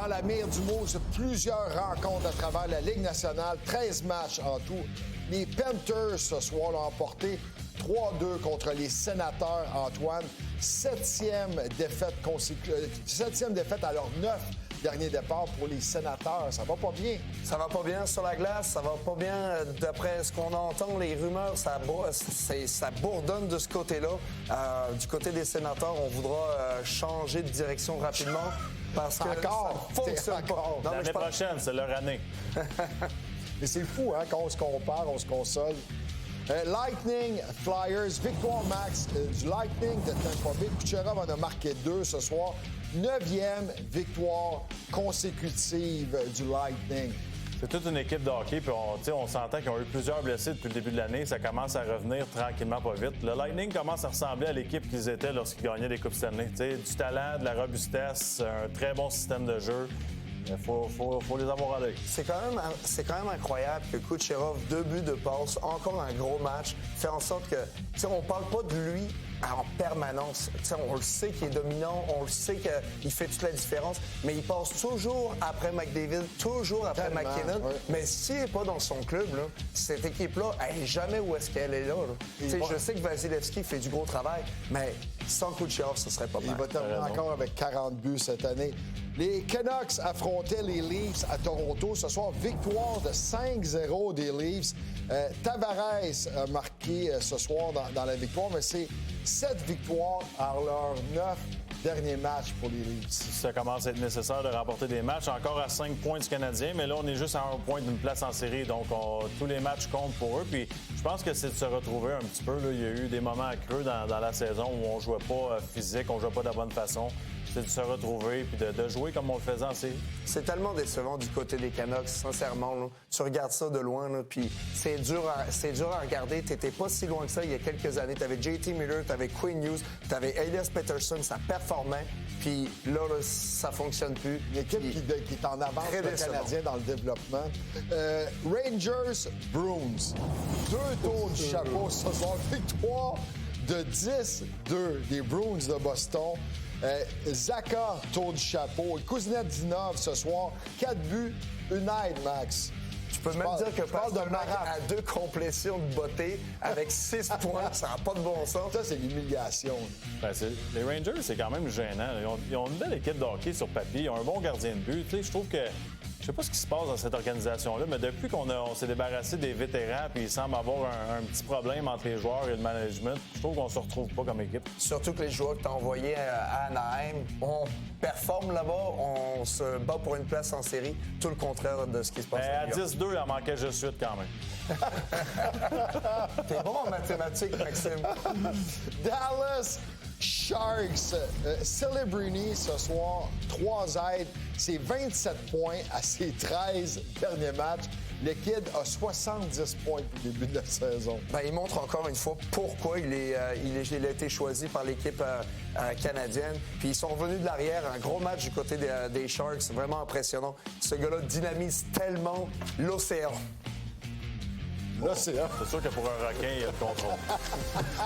dans la mire du Moose, plusieurs rencontres à travers la Ligue nationale, 13 matchs en tout. Les Panthers, ce soir, l'ont emporté 3-2 contre les Sénateurs, Antoine. Septième défaite à leurs 9 derniers départs pour les Sénateurs. Ça va pas bien. Ça va pas bien sur la glace, ça va pas bien. D'après ce qu'on entend, les rumeurs, ça bourdonne de ce côté-là. Du côté des Sénateurs, on voudra changer de direction rapidement parce que Encore? ça fonctionne pas. Non, L'année prochaine, c'est leur année. Mais c'est fou, hein, quand on se compare, on se console. Lightning, Flyers, victoire max du Lightning de Tampa Bay. Kucherov en a marqué 2 ce soir. 9e victoire consécutive du Lightning. C'est toute une équipe de hockey, puis on s'entend qu'ils ont eu plusieurs blessés depuis le début de l'année. Ça commence à revenir tranquillement, pas vite. Le Lightning commence à ressembler à l'équipe qu'ils étaient lorsqu'ils gagnaient des Coupes Stanley. Du talent, de la robustesse, un très bon système de jeu. Il faut les avoir à l'œil. C'est quand même incroyable que Kucherov, 2 buts de passe, encore un gros match, fait en sorte que, on parle pas de lui en permanence. On le sait qu'il est dominant, on le sait qu'il fait toute la différence, mais il passe toujours après McDavid, toujours après McKinnon. Ouais. Mais s'il n'est pas dans son club, là, cette équipe-là, elle n'est jamais où est-ce qu'elle est là. Je sais que Vasilevski fait du gros travail, mais sans Kucherov, ce serait pas mal. Il va terminer encore avec 40 buts cette année. Les Canucks affrontaient les Leafs à Toronto. Ce soir, victoire de 5-0 des Leafs. Tavares a marqué ce soir dans la victoire, mais c'est 7 victoires à leurs 9 derniers matchs pour les Leafs. Ça commence à être nécessaire de remporter des matchs. Encore à 5 points du Canadien, mais là, on est juste à 1 point d'une place en série. Donc, tous les matchs comptent pour eux. Puis, je pense que c'est de se retrouver un petit peu. Là. Il y a eu des moments creux dans la saison où on jouait pas physique, on jouait pas de la bonne façon. C'est de se retrouver puis de jouer comme on le faisait en série. C'est tellement décevant du côté des Canucks, sincèrement. Là. Tu regardes ça de loin, là, puis c'est dur à regarder. T'étais pas si loin que ça il y a quelques années. T'avais JT Miller, t'avais Quinn Hughes, t'avais Elias Pettersson, ça performait. Puis là, ça fonctionne plus. Une équipe qui est en avance le Canadien dans le développement. Rangers, Bruins. 2 tours du chapeau ce soir. Victoire de 10-2 des Bruins de Boston. Zaka, tour du chapeau. Kuznetsov ce soir, 4 buts, 1 aide, Max. Tu peux même dire que Pasternak a 2 complétions de beauté avec 6 points. Ça n'a pas de bon sens. Ça, c'est l'humiliation. Les Rangers, c'est quand même gênant. Ils ont une belle équipe de hockey sur papier. Ils ont un bon gardien de but. Je trouve que... Je sais pas ce qui se passe dans cette organisation-là, mais depuis qu'on s'est débarrassé des vétérans puis il semble avoir un petit problème entre les joueurs et le management, je trouve qu'on se retrouve pas comme équipe. Surtout que les joueurs que tu as envoyés à Anaheim, on performe là-bas, on se bat pour une place en série, tout le contraire de ce qui se passe à 10-2, il en manquait juste 8 quand même. T'es bon en mathématiques, Maxime. Dallas Sharks, Celebrini ce soir, 3 aides, c'est 27 points à ses 13 derniers matchs. Le Kid a 70 points depuis le début de la saison. Il montre encore une fois pourquoi il a été choisi par l'équipe canadienne. Puis ils sont revenus de l'arrière. Un gros match du côté des Sharks. Vraiment impressionnant. Ce gars-là dynamise tellement l'océan. L'océan. C'est sûr que pour un requin, il y a le contrôle.